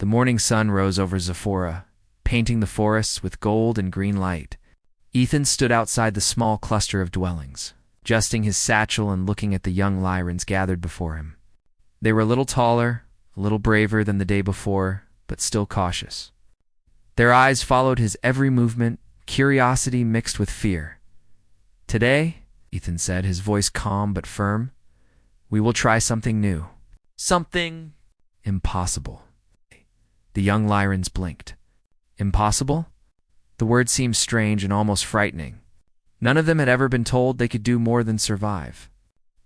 The morning sun rose over Zephora, painting the forests with gold and green light. Ethan stood outside the small cluster of dwellings, adjusting his satchel and looking at the young Lyrans gathered before him. They were a little taller, a little braver than the day before, but still cautious. Their eyes followed his every movement, curiosity mixed with fear. "Today," Ethan said, his voice calm but firm, "we will try something new. Something impossible." The young Lyrans blinked. Impossible? The word seemed strange and almost frightening. None of them had ever been told they could do more than survive.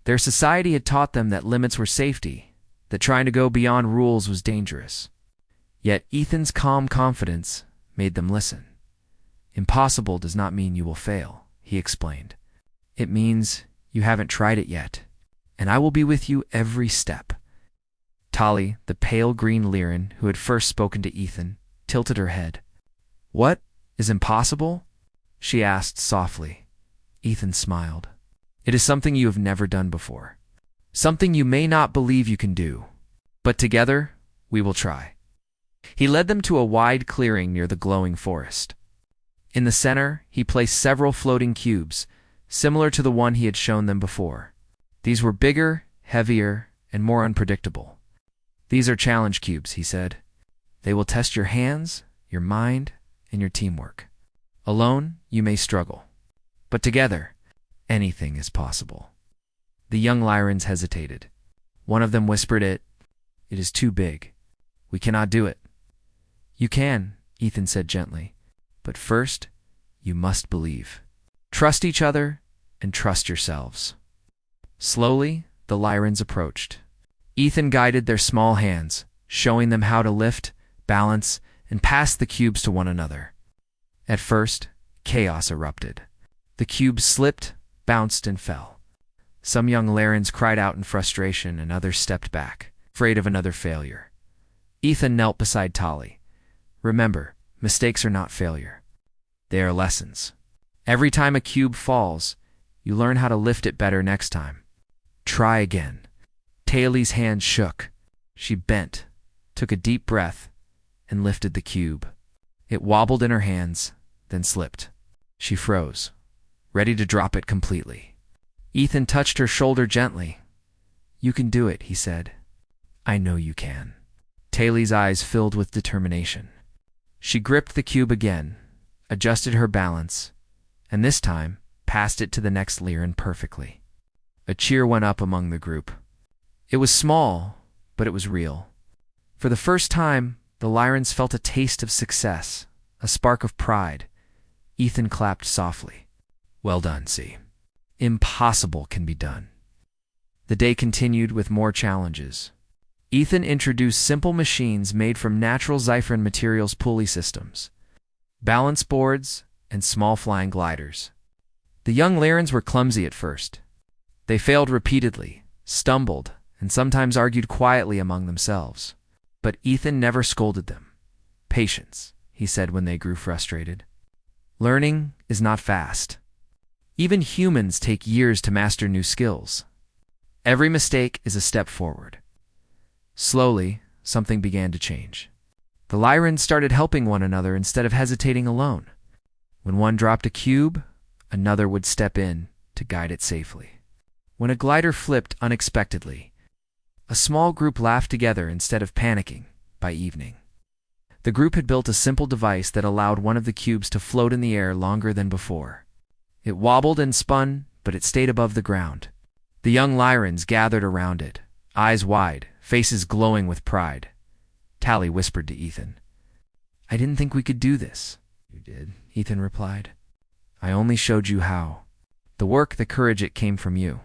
Their society had taught them that limits were safety, that trying to go beyond rules was dangerous. Yet Ethan's calm confidence made them listen. "Impossible does not mean you will fail," he explained. "It means you haven't tried it yet, and I will be with you every step." Tali, the pale green Lyran who had first spoken to Ethan, tilted her head. "What is impossible?" she asked softly. Ethan smiled. "It is something you have never done before. Something you may not believe you can do. But together, we will try." He led them to a wide clearing near the glowing forest. In the center, he placed several floating cubes, similar to the one he had shown them before. These were bigger, heavier, and more unpredictable. "These are challenge cubes," he said. "They will test your hands, your mind, and your teamwork. Alone, you may struggle. But together, anything is possible." The young Lyrans hesitated. One of them whispered, It is too big. We cannot do it." "You can," Ethan said gently. "But first, you must believe. Trust each other and trust yourselves." Slowly, the Lyrans approached. Ethan guided their small hands, showing them how to lift, balance, and pass the cubes to one another. At first, chaos erupted. The cubes slipped, bounced, and fell. Some young Lyrans cried out in frustration, and others stepped back, afraid of another failure. Ethan knelt beside Tali. "Remember, mistakes are not failure. They are lessons. Every time a cube falls, you learn how to lift it better next time. Try again." Tali's hand shook. She bent, took a deep breath, and lifted the cube. It wobbled in her hands, then slipped. She froze, ready to drop it completely. Ethan touched her shoulder gently. "You can do it," he said. "I know you can." Tali's eyes filled with determination. She gripped the cube again, adjusted her balance, and this time passed it to the next Lyran perfectly. A cheer went up among the group. It was small, but it was real. For the first time, the Lyrans felt a taste of success, a spark of pride. Ethan clapped softly. "Well done, C. Impossible can be done." The day continued with more challenges. Ethan introduced simple machines made from natural Zyphrin materials pulley systems, balance boards, and small flying gliders. The young Lyrans were clumsy at first. They failed repeatedly, stumbled, and sometimes argued quietly among themselves. But Ethan never scolded them. "Patience," he said when they grew frustrated. "Learning is not fast. Even humans take years to master new skills. Every mistake is a step forward." Slowly, something began to change. The Lyrans started helping one another instead of hesitating alone. When one dropped a cube, another would step in to guide it safely. When a glider flipped unexpectedly, a small group laughed together instead of panicking. By evening, the group had built a simple device that allowed one of the cubes to float in the air longer than before. It wobbled and spun, but it stayed above the ground. The young Lyrans gathered around it, eyes wide, faces glowing with pride. Tali whispered to Ethan, "I didn't think we could do this." "You did," Ethan replied. "I only showed you how. The work, the courage, it came from you."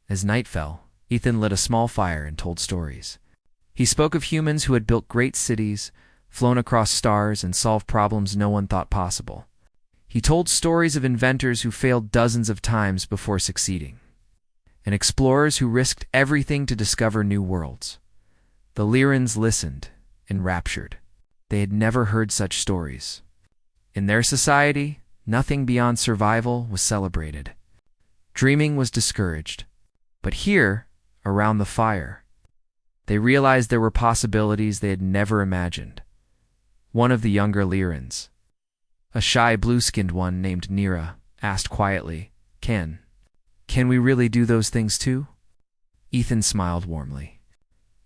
As night fell, Ethan lit a small fire and told stories. He spoke of humans who had built great cities, flown across stars, and solved problems no one thought possible. He told stories of inventors who failed dozens of times before succeeding, and explorers who risked everything to discover new worlds. The Lyrans listened, enraptured. They had never heard such stories. In their society, nothing beyond survival was celebrated. Dreaming was discouraged. But here, around the fire, They realized there were possibilities they had never imagined. One of the younger Lyrans, a shy blue-skinned one named Nira, asked quietly, Can we really do those things too? Ethan smiled warmly.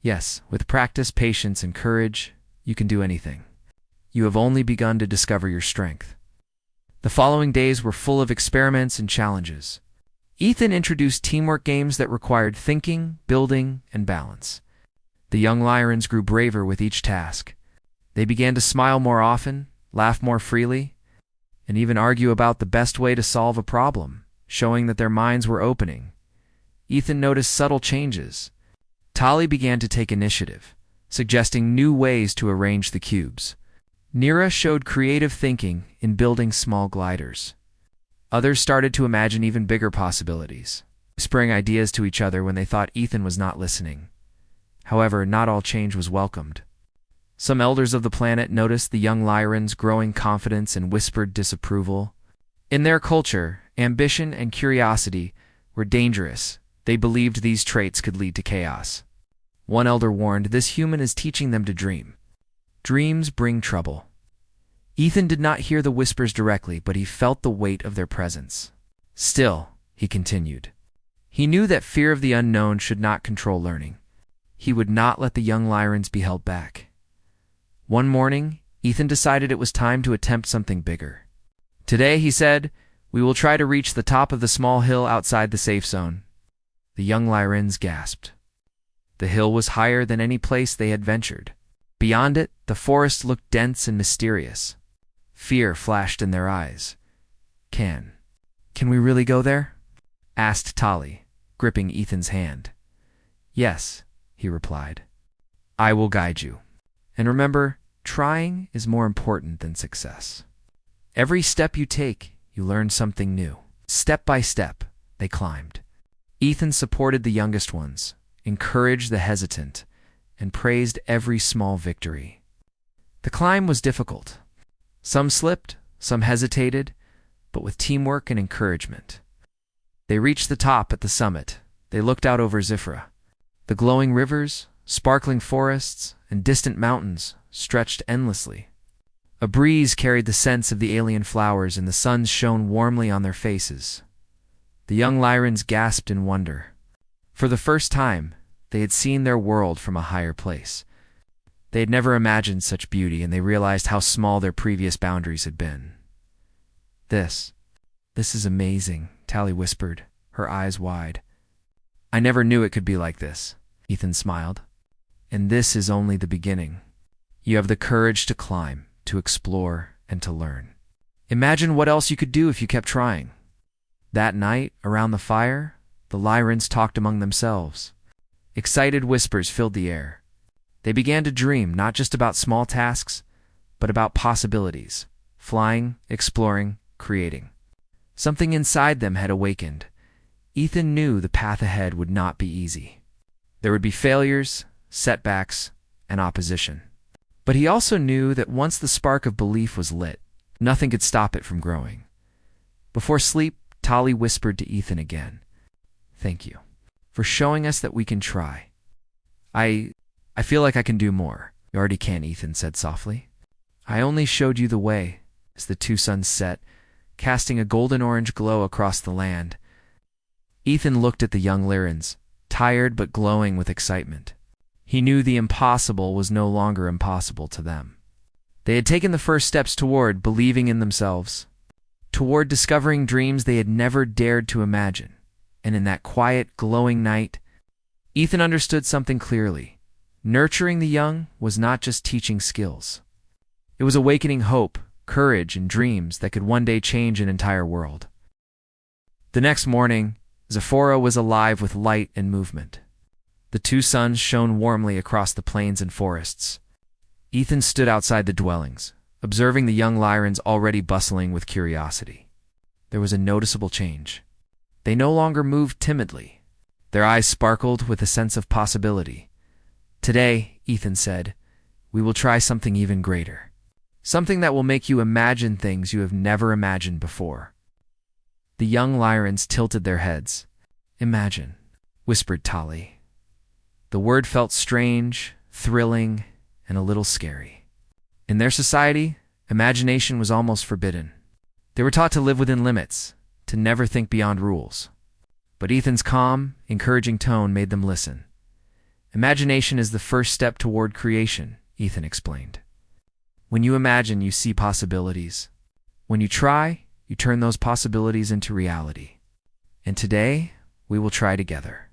Yes, with practice, patience, and courage, you can do anything. You have only begun to discover your strength. The following days were full of experiments and challenges. Ethan introduced teamwork games that required thinking, building, and balance. The young Lyrans grew braver with each task. They began to smile more often, laugh more freely, and even argue about the best way to solve a problem, showing that their minds were opening. Ethan noticed subtle changes. Tali began to take initiative, suggesting new ways to arrange the cubes. Nira showed creative thinking in building small gliders. Others started to imagine even bigger possibilities, whispering ideas to each other when they thought Ethan was not listening. However, not all change was welcomed. Some elders of the planet noticed the young Lyrans' growing confidence and whispered disapproval. In their culture, ambition and curiosity were dangerous. They believed these traits could lead to chaos. One elder warned, this human is teaching them to dream. Dreams bring trouble. Ethan did not hear the whispers directly, but he felt the weight of their presence. Still, he continued. He knew that fear of the unknown should not control learning. He would not let the young Lyrans be held back. One morning, Ethan decided it was time to attempt something bigger. Today, he said, we will try to reach the top of the small hill outside the safe zone. The young Lyrans gasped. The hill was higher than any place they had ventured. Beyond it, the forest looked dense and mysterious. Fear flashed in their eyes. Can we really go there? Asked Tali, gripping Ethan's hand. Yes, he replied. I will guide you. And remember, trying is more important than success. Every step you take, you learn something new. Step by step, they climbed. Ethan supported the youngest ones, encouraged the hesitant, and praised every small victory. The climb was difficult. Some slipped, some hesitated, but with teamwork and encouragement. They reached the top at the summit. They looked out over Zifra. The glowing rivers, sparkling forests, and distant mountains stretched endlessly. A breeze carried the scents of the alien flowers, and the sun shone warmly on their faces. The young Lyrans gasped in wonder. For the first time, they had seen their world from a higher place. They had never imagined such beauty, and they realized how small their previous boundaries had been. This is amazing, Tali whispered, her eyes wide. I never knew it could be like this, Ethan smiled. And this is only the beginning. You have the courage to climb, to explore, and to learn. Imagine what else you could do if you kept trying. That night, around the fire, the Lyrans talked among themselves. Excited whispers filled the air. They began to dream not just about small tasks, but about possibilities, flying, exploring, creating. Something inside them had awakened. Ethan knew the path ahead would not be easy. There would be failures, setbacks, and opposition. But he also knew that once the spark of belief was lit, nothing could stop it from growing. Before sleep, Tali whispered to Ethan again, Thank you for showing us that we can try. I feel like I can do more. You already can, Ethan said softly. I only showed you the way, as the two suns set, casting a golden-orange glow across the land. Ethan looked at the young Lyrans, tired but glowing with excitement. He knew the impossible was no longer impossible to them. They had taken the first steps toward believing in themselves, toward discovering dreams they had never dared to imagine. And in that quiet, glowing night, Ethan understood something clearly. Nurturing the young was not just teaching skills. It was awakening hope, courage, and dreams that could one day change an entire world. The next morning, Zephora was alive with light and movement. The two suns shone warmly across the plains and forests. Ethan stood outside the dwellings, observing the young Lyrans already bustling with curiosity. There was a noticeable change. They no longer moved timidly. Their eyes sparkled with a sense of possibility. Today, Ethan said, we will try something even greater. Something that will make you imagine things you have never imagined before. The young Lyrans tilted their heads. Imagine, whispered Tali. The word felt strange, thrilling, and a little scary. In their society, imagination was almost forbidden. They were taught to live within limits, to never think beyond rules. But Ethan's calm, encouraging tone made them listen. Imagination is the first step toward creation, Ethan explained. When you imagine, you see possibilities. When you try, you turn those possibilities into reality. And today, we will try together.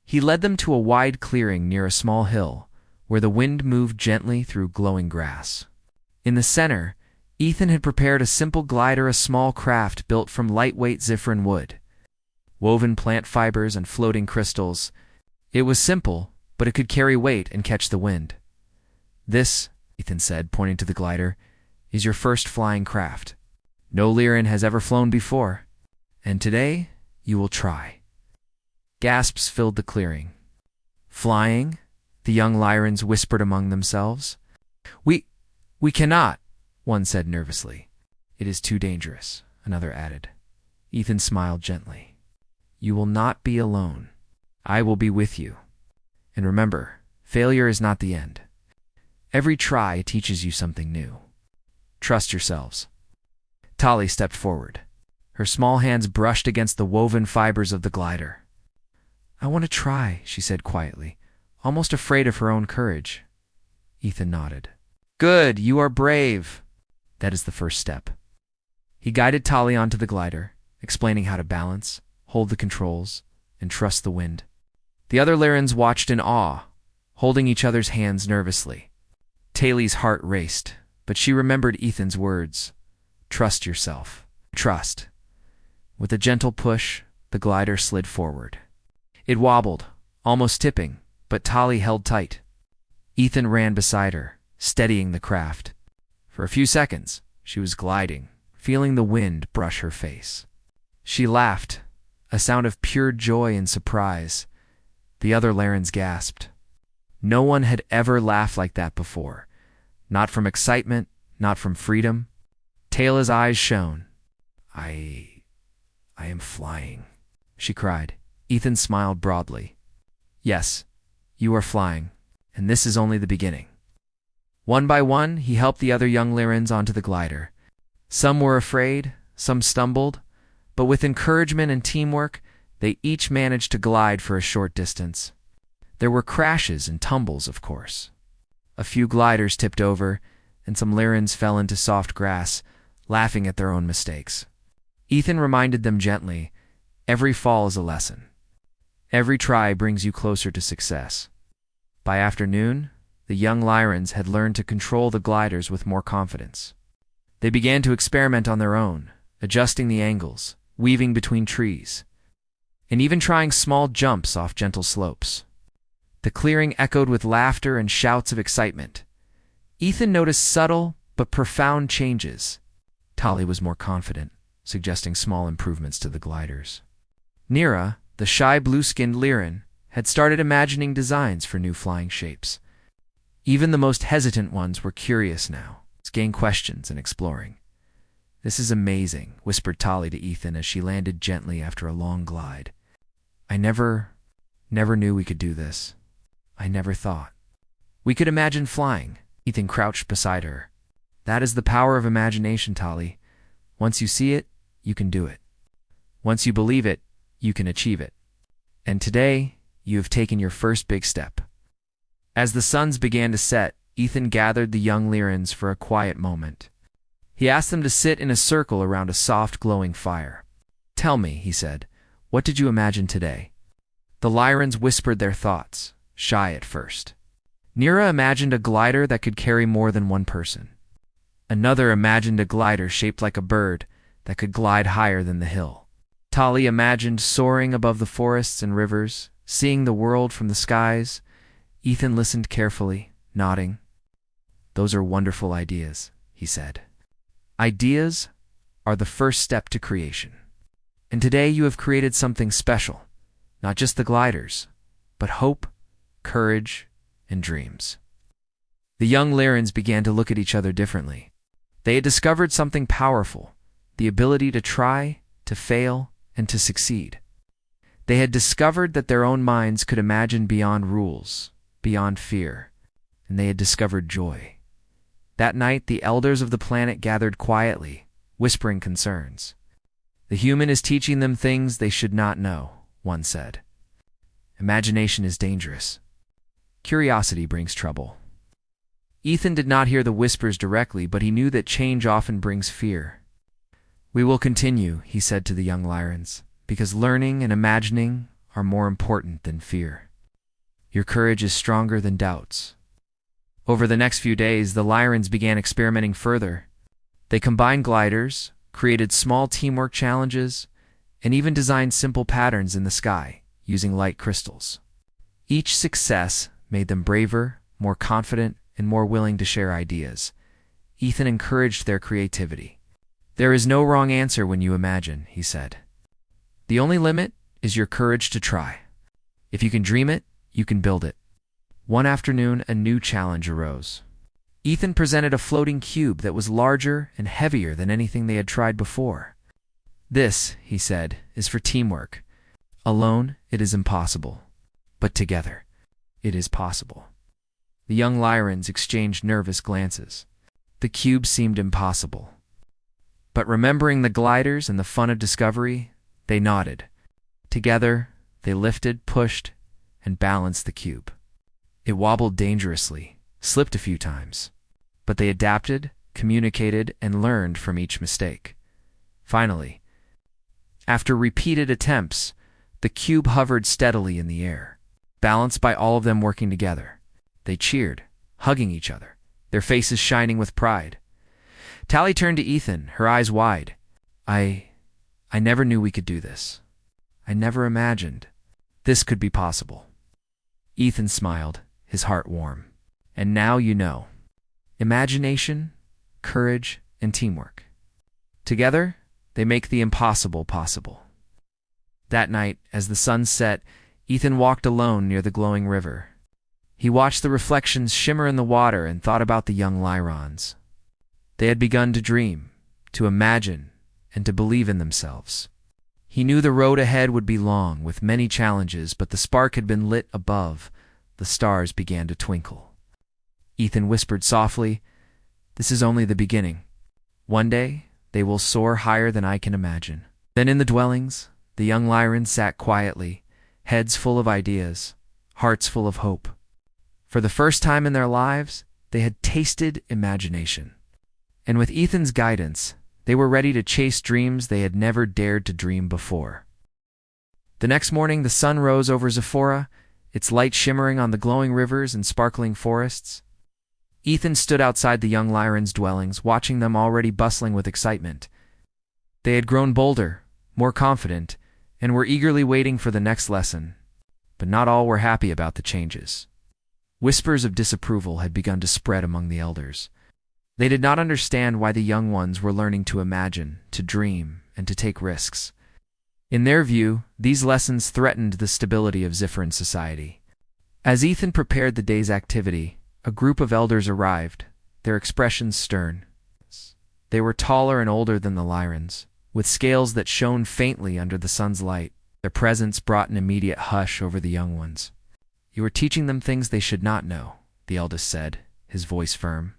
He led them to a wide clearing near a small hill, where the wind moved gently through glowing grass. In the center, Ethan had prepared a simple glider, a small craft built from lightweight Zifrin wood. Woven plant fibers and floating crystals, it was simple, but it could carry weight and catch the wind. This, Ethan said, pointing to the glider, is your first flying craft. No Lyran has ever flown before, and today you will try. Gasps filled the clearing. Flying? The young Lyrans whispered among themselves. We cannot, one said nervously. It is too dangerous, another added. Ethan smiled gently. You will not be alone. I will be with you. And remember, failure is not the end. Every try teaches you something new. Trust yourselves. Tali stepped forward. Her small hands brushed against the woven fibers of the glider. I want to try, she said quietly, almost afraid of her own courage. Ethan nodded. Good, you are brave. That is the first step. He guided Tali onto the glider, explaining how to balance, hold the controls, and trust the wind. The other Lyrans watched in awe, holding each other's hands nervously. Tali's heart raced, but she remembered Ethan's words. Trust yourself. Trust. With a gentle push, the glider slid forward. It wobbled, almost tipping, but Tali held tight. Ethan ran beside her, steadying the craft. For a few seconds, she was gliding, feeling the wind brush her face. She laughed, a sound of pure joy and surprise. The other Lyrans gasped. No one had ever laughed like that before. Not from excitement, not from freedom. Tayla's eyes shone. I am flying, she cried. Ethan smiled broadly. Yes, you are flying, and this is only the beginning. One by one, he helped the other young Lyrans onto the glider. Some were afraid, some stumbled, but with encouragement and teamwork, they each managed to glide for a short distance. There were crashes and tumbles, of course. A few gliders tipped over, and some Lyrans fell into soft grass, laughing at their own mistakes. Ethan reminded them gently, every fall is a lesson. Every try brings you closer to success. By afternoon, the young Lyrans had learned to control the gliders with more confidence. They began to experiment on their own, adjusting the angles, weaving between trees, and even trying small jumps off gentle slopes. The clearing echoed with laughter and shouts of excitement. Ethan noticed subtle but profound changes. Tali was more confident, suggesting small improvements to the gliders. Nira, the shy blue-skinned Lyran, had started imagining designs for new flying shapes. Even the most hesitant ones were curious now, asking questions and exploring. This is amazing, whispered Tali to Ethan as she landed gently after a long glide. I never knew we could do this. I never thought. We could imagine flying. Ethan crouched beside her. That is the power of imagination, Tali. Once you see it, you can do it. Once you believe it, you can achieve it. And today, you have taken your first big step. As the suns began to set, Ethan gathered the young Lyrans for a quiet moment. He asked them to sit in a circle around a soft, glowing fire. Tell me, he said, what did you imagine today? The Lyrans whispered their thoughts, shy at first. Nira imagined a glider that could carry more than one person. Another imagined a glider shaped like a bird that could glide higher than the hill. Tali imagined soaring above the forests and rivers, seeing the world from the skies. Ethan listened carefully, nodding. Those are wonderful ideas, he said. Ideas are the first step to creation. And today you have created something special, not just the gliders, but hope, courage, and dreams. The young Lyrans began to look at each other differently. They had discovered something powerful, the ability to try, to fail, and to succeed. They had discovered that their own minds could imagine beyond rules, beyond fear, and they had discovered joy. That night, the elders of the planet gathered quietly, whispering concerns. "The human is teaching them things they should not know," one said. "Imagination is dangerous. Curiosity brings trouble." Ethan did not hear the whispers directly, but he knew that change often brings fear. "We will continue," he said to the young Lyrans, "because learning and imagining are more important than fear. Your courage is stronger than doubts." Over the next few days, the Lyrans began experimenting further. They combined gliders, created small teamwork challenges, and even designed simple patterns in the sky using light crystals. Each success made them braver, more confident, and more willing to share ideas. Ethan encouraged their creativity. "There is no wrong answer when you imagine," he said. "The only limit is your courage to try. If you can dream it, you can build it." One afternoon, a new challenge arose. Ethan presented a floating cube that was larger and heavier than anything they had tried before. "This," he said, "is for teamwork. Alone, it is impossible. But together, it is possible." The young Lyrans exchanged nervous glances. The cube seemed impossible. But remembering the gliders and the fun of discovery, they nodded. Together, they lifted, pushed, and balanced the cube. It wobbled dangerously, slipped a few times, but they adapted, communicated, and learned from each mistake. Finally, after repeated attempts, the cube hovered steadily in the air, balanced by all of them working together. They cheered, hugging each other, their faces shining with pride. Tally turned to Ethan, her eyes wide. I never knew we could do this. I never imagined this could be possible." Ethan smiled, his heart warm. "And now you know. Imagination, courage, and teamwork. Together, they make the impossible possible." That night, as the sun set, Ethan walked alone near the glowing river. He watched the reflections shimmer in the water and thought about the young Lyrans. They had begun to dream, to imagine, and to believe in themselves. He knew the road ahead would be long, with many challenges, but the spark had been lit above. The stars began to twinkle. Ethan whispered softly, "This is only the beginning. One day, they will soar higher than I can imagine." Then in the dwellings, the young Lyrans sat quietly, heads full of ideas, hearts full of hope. For the first time in their lives, they had tasted imagination. And with Ethan's guidance, they were ready to chase dreams they had never dared to dream before. The next morning, the sun rose over Zephora, its light shimmering on the glowing rivers and sparkling forests. Ethan stood outside the young Lyrans' dwellings, watching them already bustling with excitement. They had grown bolder, more confident, and were eagerly waiting for the next lesson. But not all were happy about the changes. Whispers of disapproval had begun to spread among the elders. They did not understand why the young ones were learning to imagine, to dream, and to take risks. In their view, these lessons threatened the stability of Zephyrin society. As Ethan prepared the day's activity, a group of elders arrived, their expressions stern. They were taller and older than the Lyrans, with scales that shone faintly under the sun's light. Their presence brought an immediate hush over the young ones. "You are teaching them things they should not know," the eldest said, his voice firm.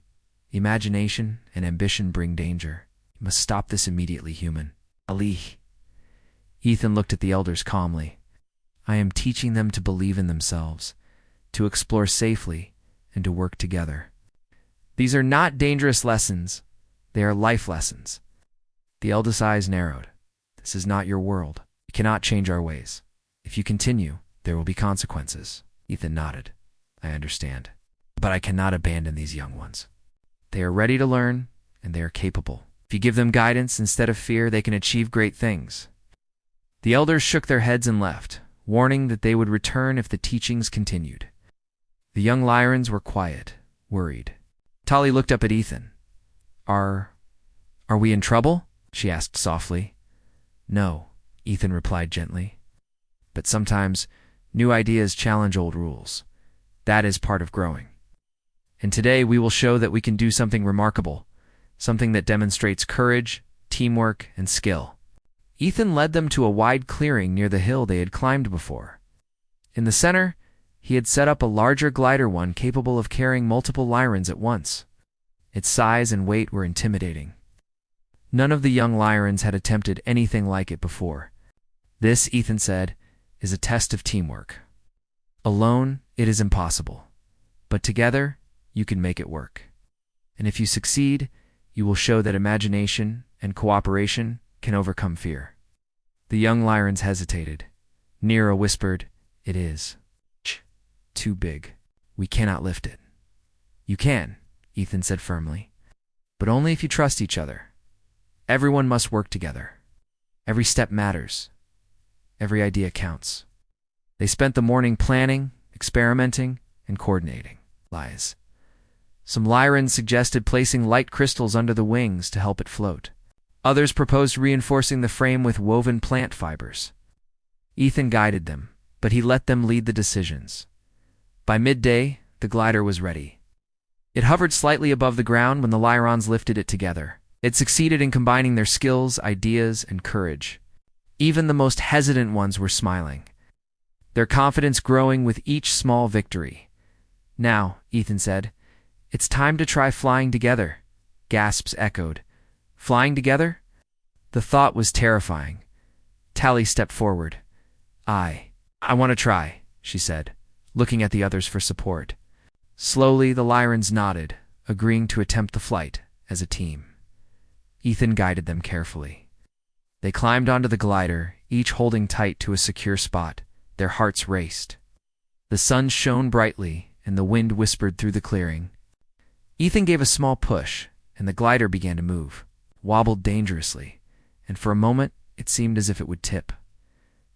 "Imagination and ambition bring danger. You must stop this immediately, human. Ali." Ethan looked at the elders calmly. "I am teaching them to believe in themselves, to explore safely, and to work together. These are not dangerous lessons. They are life lessons." The eldest's eyes narrowed. "This is not your world. We cannot change our ways. If you continue, there will be consequences." Ethan nodded. "I understand. But I cannot abandon these young ones. They are ready to learn, and they are capable. If you give them guidance instead of fear, they can achieve great things." The elders shook their heads and left, warning that they would return if the teachings continued. The young Lyrans were quiet, worried. Tali looked up at Ethan. Are we in trouble?" she asked softly. "No," Ethan replied gently. "But sometimes new ideas challenge old rules. That is part of growing. And today we will show that we can do something remarkable, something that demonstrates courage, teamwork, and skill." Ethan led them to a wide clearing near the hill they had climbed before. In the center, he had set up a larger glider one capable of carrying multiple Lyrans at once. Its size and weight were intimidating. None of the young Lyrans had attempted anything like it before. This, Ethan said, is a test of teamwork. Alone, it is impossible. But together, you can make it work. And if you succeed, you will show that imagination and cooperation can overcome fear. The young Lyrans hesitated. Nira whispered, "It is too big. We cannot lift it." "You can," Ethan said firmly. "But only if you trust each other. Everyone must work together. Every step matters. Every idea counts." They spent the morning planning, experimenting, and coordinating. Lies. Some Lyrans suggested placing light crystals under the wings to help it float. Others proposed reinforcing the frame with woven plant fibers. Ethan guided them, but he let them lead the decisions. By midday, the glider was ready. It hovered slightly above the ground when the Lyrans lifted it together. It succeeded in combining their skills, ideas, and courage. Even the most hesitant ones were smiling, their confidence growing with each small victory. "Now," Ethan said, "it's time to try flying together." Gasps echoed. "Flying together?" The thought was terrifying. Tally stepped forward. I want to try," she said, looking at the others for support. Slowly, the Lyrans nodded, agreeing to attempt the flight as a team. Ethan guided them carefully. They climbed onto the glider, each holding tight to a secure spot. Their hearts raced. The sun shone brightly, and the wind whispered through the clearing. Ethan gave a small push, and the glider began to move, wobbled dangerously, and for a moment it seemed as if it would tip.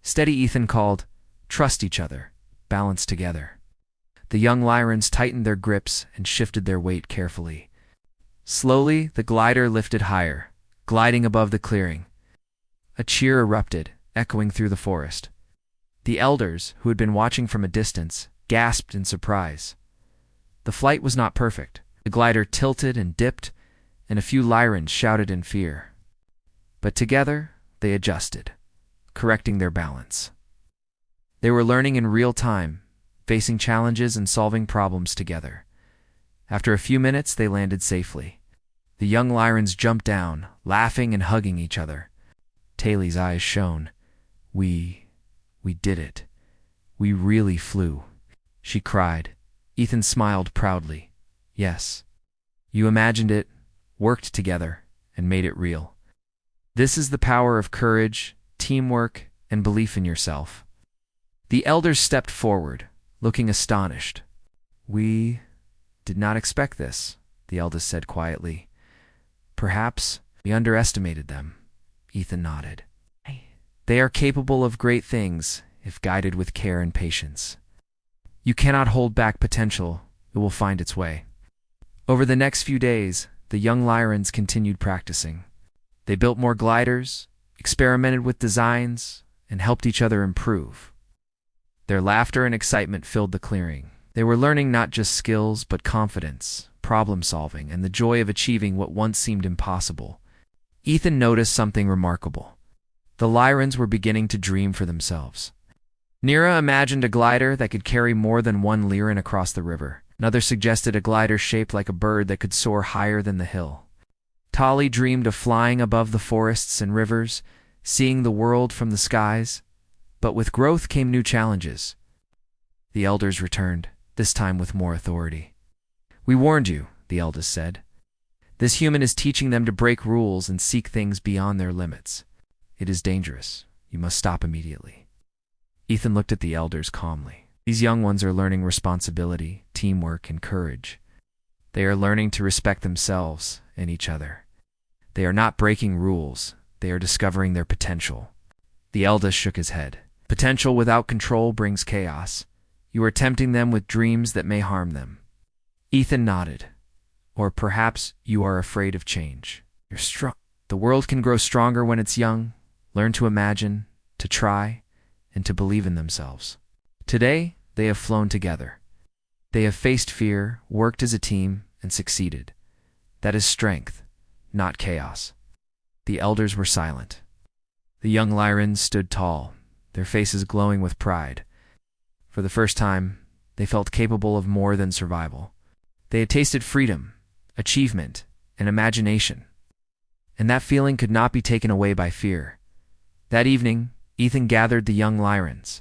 "Steady," Ethan called. "Trust each other. Balance together." The young Lyrans tightened their grips and shifted their weight carefully. Slowly, the glider lifted higher, gliding above the clearing. A cheer erupted, echoing through the forest. The elders, who had been watching from a distance, gasped in surprise. The flight was not perfect. The glider tilted and dipped, and a few Lyrans shouted in fear. But together, they adjusted, correcting their balance. They were learning in real time, facing challenges and solving problems together. After a few minutes, they landed safely. The young Lyrans jumped down, laughing and hugging each other. Taylor's eyes shone. We did it. We really flew," she cried. Ethan smiled proudly. "Yes. You imagined it, worked together, and made it real. This is the power of courage, teamwork, and belief in yourself." The elders stepped forward, looking astonished. "We did not expect this," the eldest said quietly. "Perhaps we underestimated them." Ethan nodded. "They are capable of great things if guided with care and patience. You cannot hold back potential. It will find its way." Over the next few days, the young Lyrans continued practicing. They built more gliders, experimented with designs, and helped each other improve. Their laughter and excitement filled the clearing. They were learning not just skills, but confidence, problem-solving, and the joy of achieving what once seemed impossible. Ethan noticed something remarkable. The Lyrans were beginning to dream for themselves. Nira imagined a glider that could carry more than one Lyran across the river. Another suggested a glider shaped like a bird that could soar higher than the hill. Tali dreamed of flying above the forests and rivers, seeing the world from the skies. But with growth came new challenges. The elders returned, this time with more authority. "We warned you," the eldest said. "This human is teaching them to break rules and seek things beyond their limits. It is dangerous. You must stop immediately." Ethan looked at the elders calmly. These young ones are learning responsibility, teamwork, and courage. They are learning to respect themselves and each other. They are not breaking rules. They are discovering their potential. The eldest shook his head. "Potential without control brings chaos. You are tempting them with dreams that may harm them." Ethan nodded. "Or perhaps you are afraid of change. You're strong. The world can grow stronger when it's young. Learn to imagine, to try, and to believe in themselves." Today, they have flown together. They have faced fear, worked as a team, and succeeded. That is strength, not chaos. The elders were silent. The young Lyrans stood tall, their faces glowing with pride. For the first time, they felt capable of more than survival. They had tasted freedom, achievement, and imagination. And that feeling could not be taken away by fear. That evening, Ethan gathered the young Lyrans.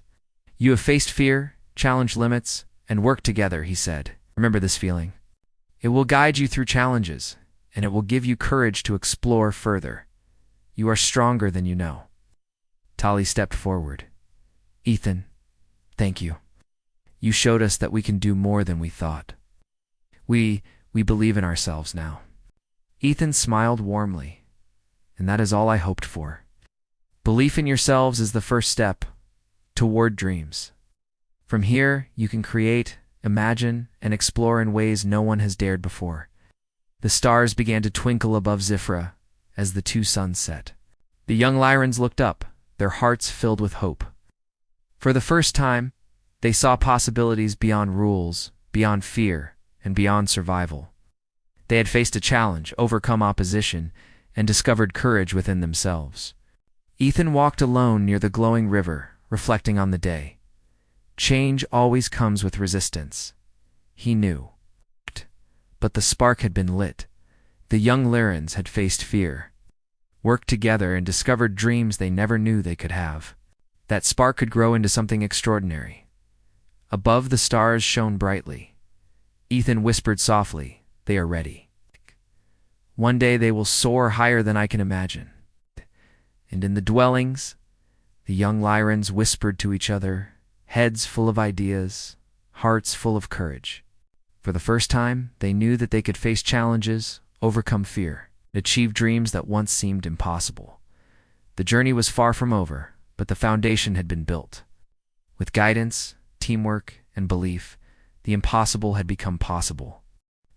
"You have faced fear, challenged limits, and worked together," he said. "Remember this feeling. It will guide you through challenges, and it will give you courage to explore further. You are stronger than you know." Tali stepped forward. "Ethan, thank you. You showed us that we can do more than we thought. We believe in ourselves now." Ethan smiled warmly. "And that is all I hoped for. Belief in yourselves is the first step toward dreams. From here, you can create, imagine, and explore in ways no one has dared before." The stars began to twinkle above Zifra as the two suns set. The young Lyrans looked up, their hearts filled with hope. For the first time, they saw possibilities beyond rules, beyond fear, and beyond survival. They had faced a challenge, overcome opposition, and discovered courage within themselves. Ethan walked alone near the glowing river, reflecting on the day. Change always comes with resistance. He knew. But the spark had been lit. The young Lyrans had faced fear, worked together, and discovered dreams they never knew they could have. That spark could grow into something extraordinary. Above, the stars shone brightly. Ethan whispered softly, "They are ready. One day they will soar higher than I can imagine." And in the dwellings, the young Lyrans whispered to each other, heads full of ideas, hearts full of courage. For the first time, they knew that they could face challenges, overcome fear, and achieve dreams that once seemed impossible. The journey was far from over, but the foundation had been built. With guidance, teamwork, and belief, the impossible had become possible.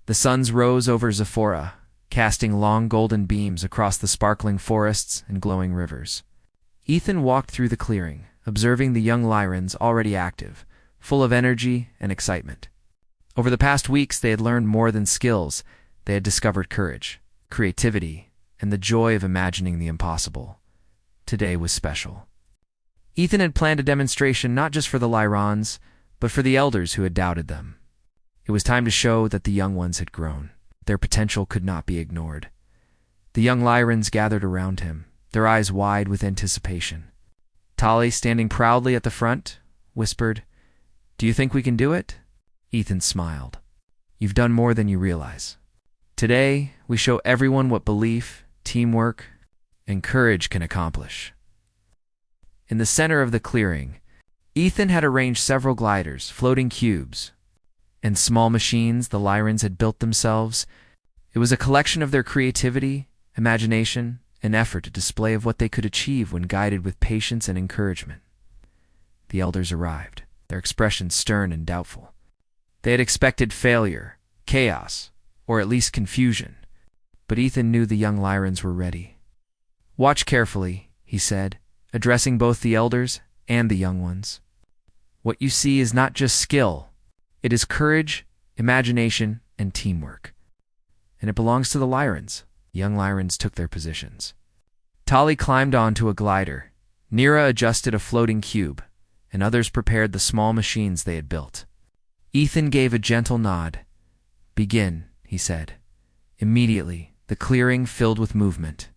The suns rose over Zephora, casting long golden beams across the sparkling forests and glowing rivers. Ethan walked through the clearing, observing the young Lyrans already active, full of energy and excitement. Over the past weeks, they had learned more than skills. They had discovered courage, creativity, and the joy of imagining the impossible. Today was special. Ethan had planned a demonstration not just for the Lyrans, but for the elders who had doubted them. It was time to show that the young ones had grown. Their potential could not be ignored. The young Lyrans gathered around him, their eyes wide with anticipation. Tali, standing proudly at the front, whispered, "Do you think we can do it?" Ethan smiled. "You've done more than you realize. Today, we show everyone what belief, teamwork, and courage can accomplish." In the center of the clearing, Ethan had arranged several gliders, floating cubes, and small machines the Lyrans had built themselves. It was a collection of their creativity, imagination, and effort, a display of what they could achieve when guided with patience and encouragement. The elders arrived, their expressions stern and doubtful. They had expected failure, chaos, or at least confusion, but Ethan knew the young Lyrans were ready. "Watch carefully," he said, addressing both the elders and the young ones. "What you see is not just skill. It is courage, imagination, and teamwork. And it belongs to the Lyrans." The young Lyrans took their positions. Tali climbed onto a glider. Nira adjusted a floating cube, and others prepared the small machines they had built. Ethan gave a gentle nod. "Begin," he said. Immediately, the clearing filled with movement.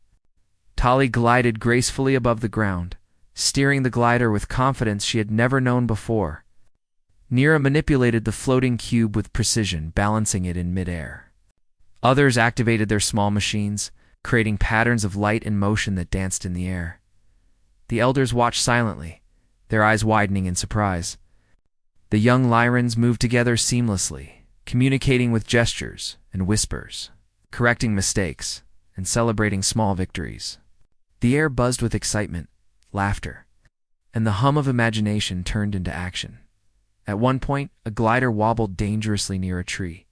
Tali glided gracefully above the ground, steering the glider with confidence she had never known before. Nira manipulated the floating cube with precision, balancing it in midair. Others activated their small machines, creating patterns of light and motion that danced in the air. The elders watched silently, their eyes widening in surprise. The young Lyrans moved together seamlessly, communicating with gestures and whispers, correcting mistakes, and celebrating small victories. The air buzzed with excitement, laughter, and the hum of imagination turned into action. At one point, a glider wobbled dangerously near a tree.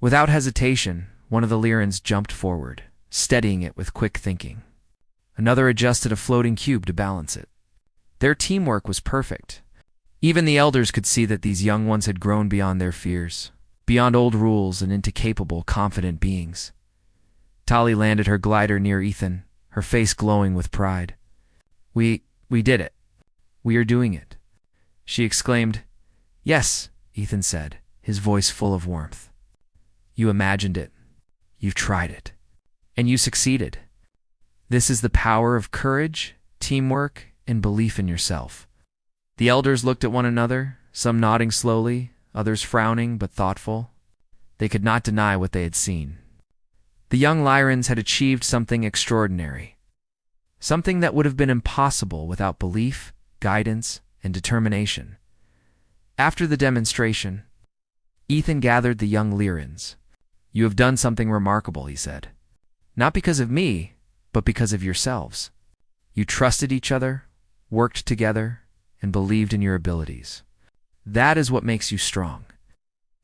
Without hesitation, one of the Lyrans jumped forward, steadying it with quick thinking. Another adjusted a floating cube to balance it. Their teamwork was perfect. Even the elders could see that these young ones had grown beyond their fears, beyond old rules and into capable, confident beings. Tali landed her glider near Ethan, her face glowing with pride. We did it. We are doing it. She exclaimed. Yes, Ethan said, his voice full of warmth. You imagined it. You've tried it. And you succeeded. This is the power of courage, teamwork, and belief in yourself. The elders looked at one another, some nodding slowly, others frowning but thoughtful. They could not deny what they had seen. The young Lyrans had achieved something extraordinary. Something that would have been impossible without belief, guidance, and determination. After the demonstration, Ethan gathered the young Lyrans. You have done something remarkable, he said. Not because of me, but because of yourselves. You trusted each other, worked together, and believed in your abilities. That is what makes you strong.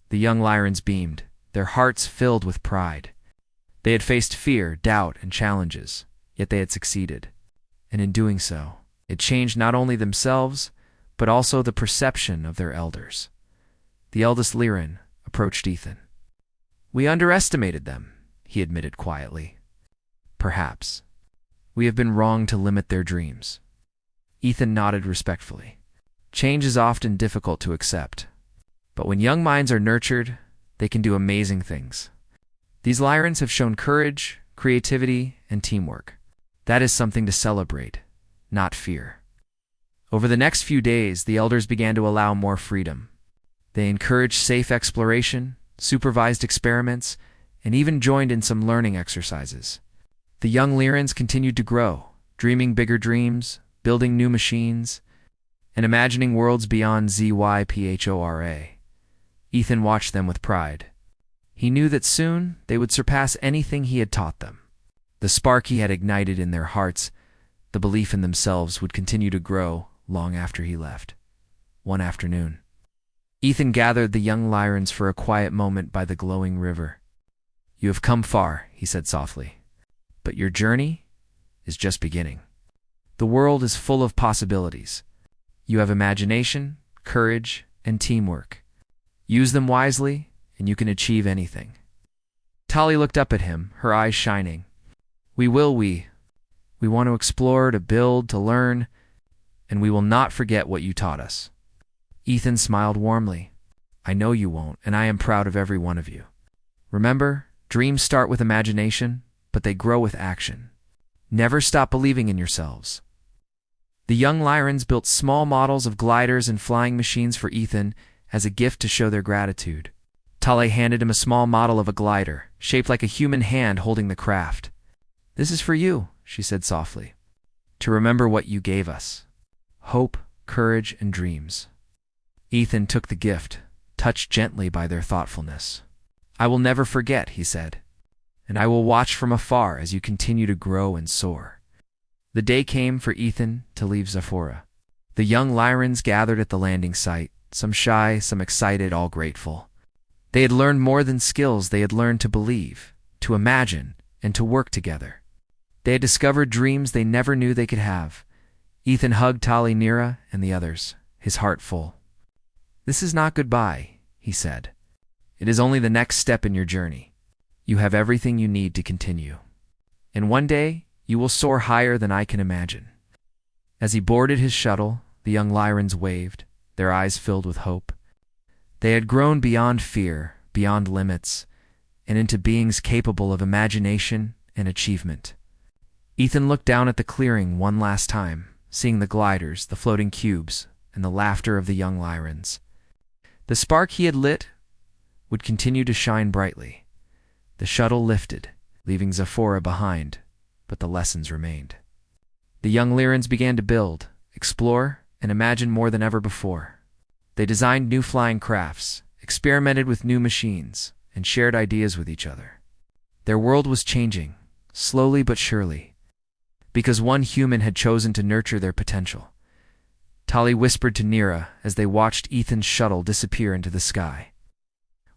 The young Lyrans beamed, their hearts filled with pride. They had faced fear, doubt, and challenges, yet they had succeeded. And in doing so, it changed not only themselves, but also the perception of their elders. The eldest Lyran approached Ethan. We underestimated them, he admitted quietly. Perhaps. We have been wrong to limit their dreams. Ethan nodded respectfully. Change is often difficult to accept, but when young minds are nurtured, they can do amazing things. These Lyrans have shown courage, creativity, and teamwork. That is something to celebrate, not fear. Over the next few days, the elders began to allow more freedom. They encouraged safe exploration, supervised experiments, and even joined in some learning exercises. The young Lyrans continued to grow, dreaming bigger dreams, building new machines, and imagining worlds beyond ZYPHORA. Ethan watched them with pride. He knew that soon they would surpass anything he had taught them. The spark he had ignited in their hearts, the belief in themselves, would continue to grow long after he left. One afternoon, Ethan gathered the young Lyrans for a quiet moment by the glowing river. You have come far, he said softly, but your journey is just beginning. The world is full of possibilities. You have imagination, courage, and teamwork. Use them wisely, and you can achieve anything. Tali looked up at him, her eyes shining. We want to explore, to build, to learn, and we will not forget what you taught us. Ethan smiled warmly. I know you won't, and I am proud of every one of you. Remember, dreams start with imagination, but they grow with action. Never stop believing in yourselves. The young Lyrans built small models of gliders and flying machines for Ethan as a gift to show their gratitude. Tali handed him a small model of a glider, shaped like a human hand holding the craft. This is for you, she said softly, to remember what you gave us. Hope, courage, and dreams. Ethan took the gift, touched gently by their thoughtfulness. I will never forget, he said, and I will watch from afar as you continue to grow and soar. The day came for Ethan to leave Zephora. The young Lyrans gathered at the landing site, some shy, some excited, all grateful. They had learned more than skills. They had learned to believe, to imagine, and to work together. They had discovered dreams they never knew they could have. Ethan hugged Tali, Nira, and the others, his heart full. This is not goodbye, he said. It is only the next step in your journey. You have everything you need to continue. And one day, you will soar higher than I can imagine. As he boarded his shuttle, the young Lyrans waved, their eyes filled with hope. They had grown beyond fear, beyond limits, and into beings capable of imagination and achievement. Ethan looked down at the clearing one last time, seeing the gliders, the floating cubes, and the laughter of the young Lyrans. The spark he had lit would continue to shine brightly. The shuttle lifted, leaving Zephora behind, but the lessons remained. The young Lyrans began to build, explore, and imagine more than ever before. They designed new flying crafts, experimented with new machines, and shared ideas with each other. Their world was changing, slowly but surely, because one human had chosen to nurture their potential. Tali whispered to Nira as they watched Ethan's shuttle disappear into the sky.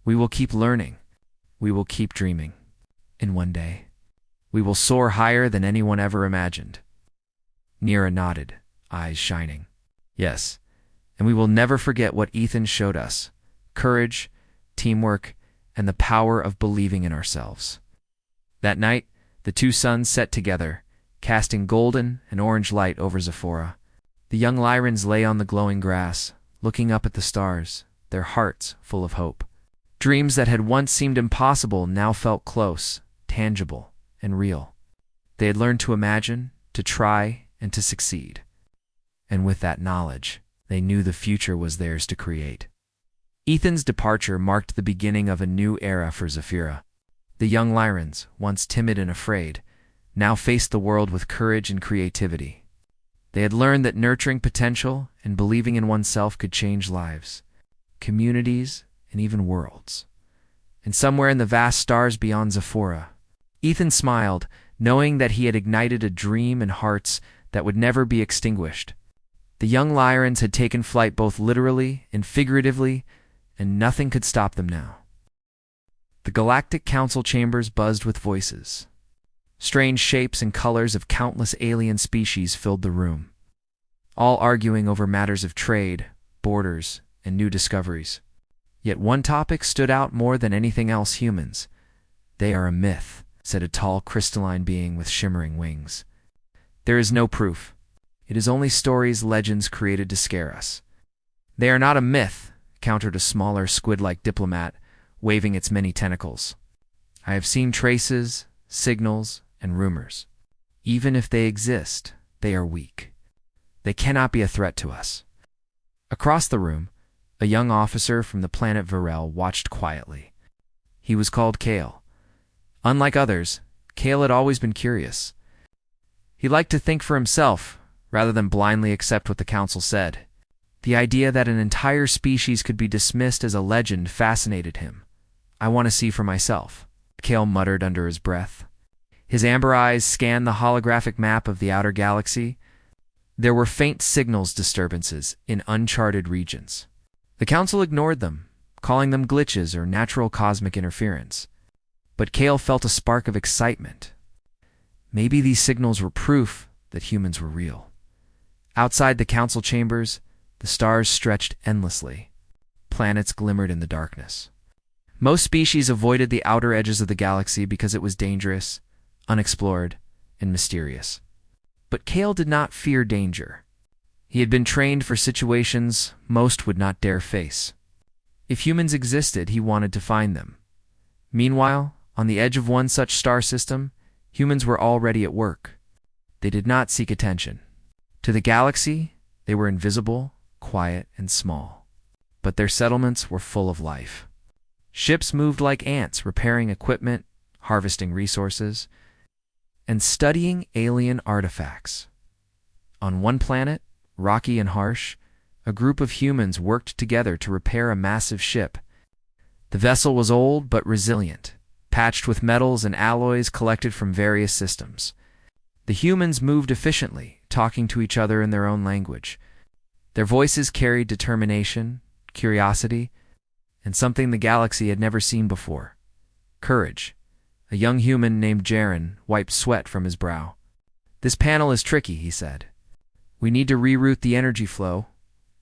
We will keep learning. We will keep dreaming. And one day, we will soar higher than anyone ever imagined. Nira nodded, eyes shining. Yes, and we will never forget what Ethan showed us: courage, teamwork, and the power of believing in ourselves. That night, the two suns set together, casting golden and orange light over Zephora. The young Lyrans lay on the glowing grass, looking up at the stars, their hearts full of hope. Dreams that had once seemed impossible now felt close, tangible, and real. They had learned to imagine, to try, and to succeed. And with that knowledge, they knew the future was theirs to create. Ethan's departure marked the beginning of a new era for Zephira. The young Lyrans, once timid and afraid, now faced the world with courage and creativity. They had learned that nurturing potential and believing in oneself could change lives, communities, and even worlds. And somewhere in the vast stars beyond Zephora, Ethan smiled, knowing that he had ignited a dream in hearts that would never be extinguished. The young Lyrans had taken flight both literally and figuratively, and nothing could stop them now. The galactic council chambers buzzed with voices. Strange shapes and colors of countless alien species filled the room, all arguing over matters of trade, borders, and new discoveries. Yet one topic stood out more than anything else: humans. "They are a myth," said a tall crystalline being with shimmering wings. "There is no proof. It is only stories, legends created to scare us." "They are not a myth," countered a smaller squid-like diplomat, waving its many tentacles. "I have seen traces, signals, and rumors. Even if they exist, they are weak. They cannot be a threat to us." Across the room, a young officer from the planet Varel watched quietly. He was called Kale. Unlike others, Kale had always been curious. He liked to think for himself, rather than blindly accept what the council said. The idea that an entire species could be dismissed as a legend fascinated him. "I want to see for myself," Kale muttered under his breath. His amber eyes scanned the holographic map of the outer galaxy. There were faint signals disturbances in uncharted regions. The council ignored them, calling them glitches or natural cosmic interference. But Kale felt a spark of excitement. Maybe these signals were proof that humans were real. Outside the council chambers, the stars stretched endlessly. Planets glimmered in the darkness. Most species avoided the outer edges of the galaxy because it was dangerous, unexplored, and mysterious. But Kale did not fear danger. He had been trained for situations most would not dare face. If humans existed, he wanted to find them. Meanwhile, on the edge of one such star system, humans were already at work. They did not seek attention. To the galaxy, they were invisible, quiet, and small. But their settlements were full of life. Ships moved like ants, repairing equipment, harvesting resources, and studying alien artifacts. On one planet, rocky and harsh, a group of humans worked together to repair a massive ship. The vessel was old but resilient, patched with metals and alloys collected from various systems. The humans moved efficiently, talking to each other in their own language. Their voices carried determination, curiosity, and something the galaxy had never seen before: courage. A young human named Jaren wiped sweat from his brow. "This panel is tricky," he said. "We need to reroute the energy flow,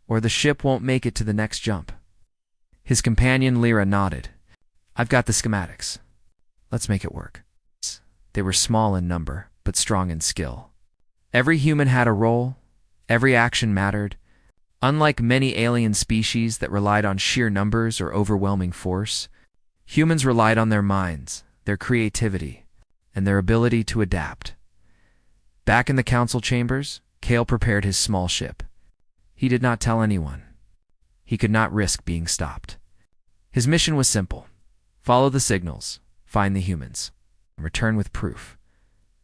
or the ship won't make it to the next jump." His companion Lyra nodded. "I've got the schematics. Let's make it work." They were small in number, but strong in skill. Every human had a role. Every action mattered. Unlike many alien species that relied on sheer numbers or overwhelming force, humans relied on their minds, their creativity, and their ability to adapt. Back in the council chambers, Kale prepared his small ship. He did not tell anyone. He could not risk being stopped. His mission was simple: follow the signals, find the humans, and return with proof.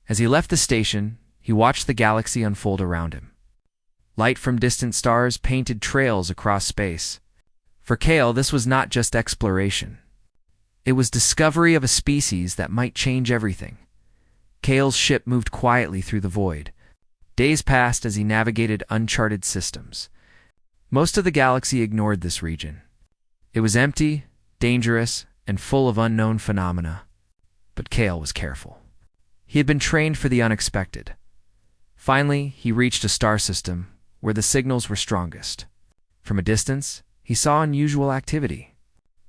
As he left the station, he watched the galaxy unfold around him. Light from distant stars painted trails across space. For Kale, this was not just exploration. It was discovery of a species that might change everything. Kale's ship moved quietly through the void. Days passed as he navigated uncharted systems. Most of the galaxy ignored this region. It was empty, dangerous, and full of unknown phenomena. But Kale was careful. He had been trained for the unexpected. Finally, he reached a star system where the signals were strongest. From a distance, he saw unusual activity.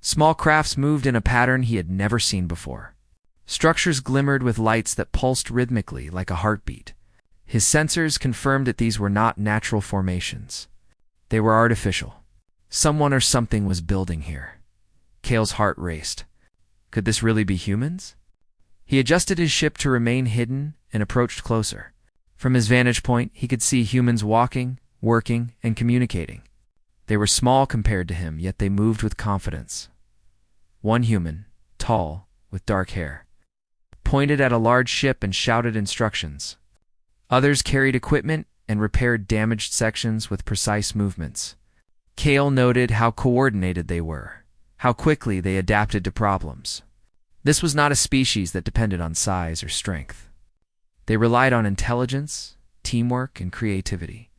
Small crafts moved in a pattern he had never seen before. Structures glimmered with lights that pulsed rhythmically like a heartbeat. His sensors confirmed that these were not natural formations. They were artificial. Someone or something was building here. Kale's heart raced. Could this really be humans? He adjusted his ship to remain hidden and approached closer. From his vantage point, he could see humans walking, working, and communicating. They were small compared to him, yet they moved with confidence. One human, tall, with dark hair, pointed at a large ship and shouted instructions. Others carried equipment and repaired damaged sections with precise movements. Kale noted how coordinated they were, how quickly they adapted to problems. This was not a species that depended on size or strength. They relied on intelligence, teamwork, and creativity.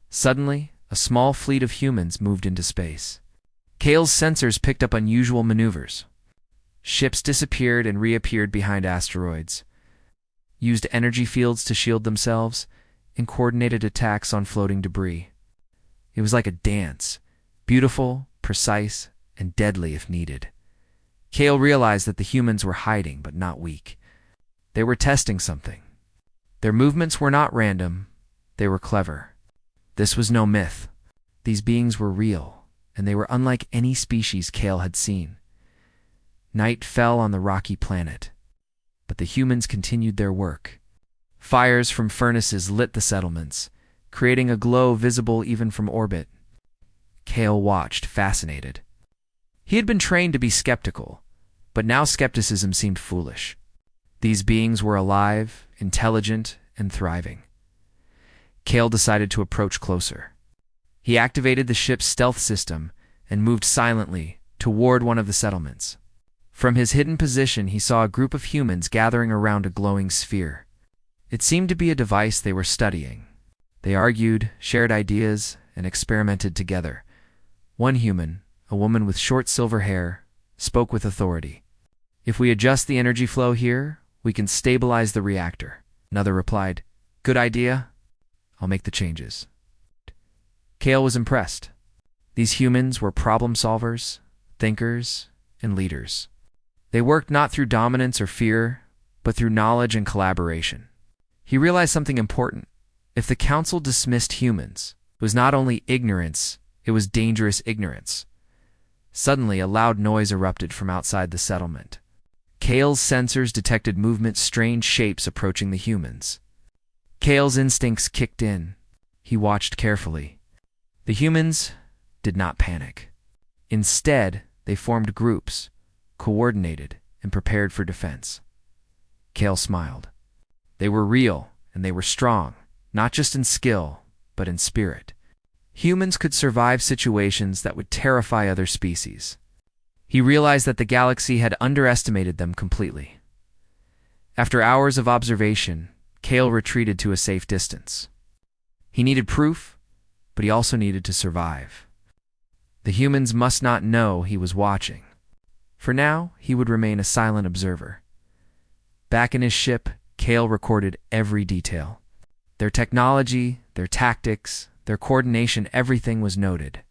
Suddenly, a small fleet of humans moved into space. Kale's sensors picked up unusual maneuvers. Ships disappeared and reappeared behind asteroids, used energy fields to shield themselves, and coordinated attacks on floating debris. It was like a dance, beautiful, precise, and deadly if needed. Kale realized that the humans were hiding but not weak. They were testing something. Their movements were not random, they were clever. This was no myth. These beings were real, and they were unlike any species Kale had seen. Night fell on the rocky planet, but the humans continued their work. Fires from furnaces lit the settlements, creating a glow visible even from orbit. Kale watched, fascinated. He had been trained to be skeptical, but now skepticism seemed foolish. These beings were alive, intelligent, and thriving. Kale decided to approach closer. He activated the ship's stealth system and moved silently toward one of the settlements. From his hidden position, he saw a group of humans gathering around a glowing sphere. It seemed to be a device they were studying. They argued, shared ideas, and experimented together. One human, a woman with short silver hair, spoke with authority. "If we adjust the energy flow here, we can stabilize the reactor." Another replied, "Good idea. I'll make the changes." Kale was impressed. These humans were problem solvers, thinkers, and leaders. They worked not through dominance or fear, but through knowledge and collaboration. He realized something important. If the council dismissed humans, it was not only ignorance, it was dangerous ignorance. Suddenly, a loud noise erupted from outside the settlement. Kale's sensors detected movement, strange shapes approaching the humans. Kale's instincts kicked in. He watched carefully. The humans did not panic. Instead, they formed groups, coordinated, and prepared for defense. Kale smiled. They were real, and they were strong, not just in skill, but in spirit. Humans could survive situations that would terrify other species. He realized that the galaxy had underestimated them completely. After hours of observation, Kale retreated to a safe distance. He needed proof, but he also needed to survive. The humans must not know he was watching. For now, he would remain a silent observer. Back in his ship, Kale recorded every detail. Their technology, their tactics, their coordination, everything was noted.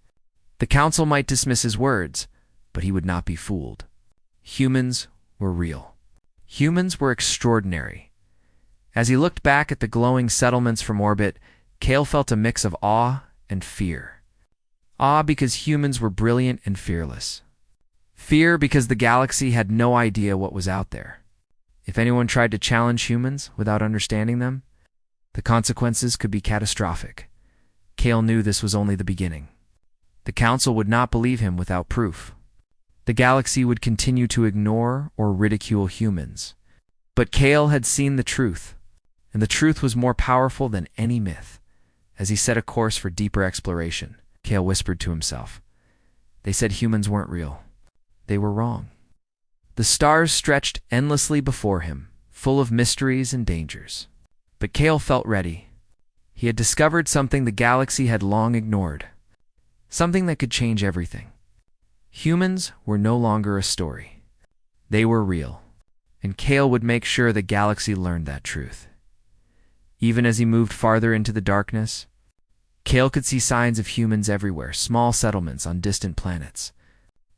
The council might dismiss his words, but he would not be fooled. Humans were real. Humans were extraordinary. As he looked back at the glowing settlements from orbit, Kale felt a mix of awe and fear. Awe because humans were brilliant and fearless. Fear because the galaxy had no idea what was out there. If anyone tried to challenge humans without understanding them, the consequences could be catastrophic. Kale knew this was only the beginning. The council would not believe him without proof. The galaxy would continue to ignore or ridicule humans. But Kale had seen the truth, and the truth was more powerful than any myth. As he set a course for deeper exploration, Kale whispered to himself, "They said humans weren't real. They were wrong." The stars stretched endlessly before him, full of mysteries and dangers. But Kale felt ready. He had discovered something the galaxy had long ignored, something that could change everything. Humans were no longer a story. They were real, and Kale would make sure the galaxy learned that truth. Even as he moved farther into the darkness, Kale could see signs of humans everywhere, small settlements on distant planets,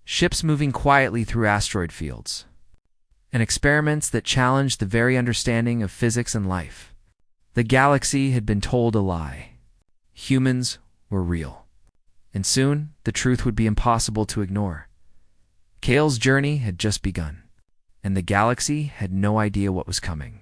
ships moving quietly through asteroid fields. and experiments that challenged the very understanding of physics and life. The galaxy had been told a lie. Humans were real. And soon, the truth would be impossible to ignore. Kale's journey had just begun, and the galaxy had no idea what was coming.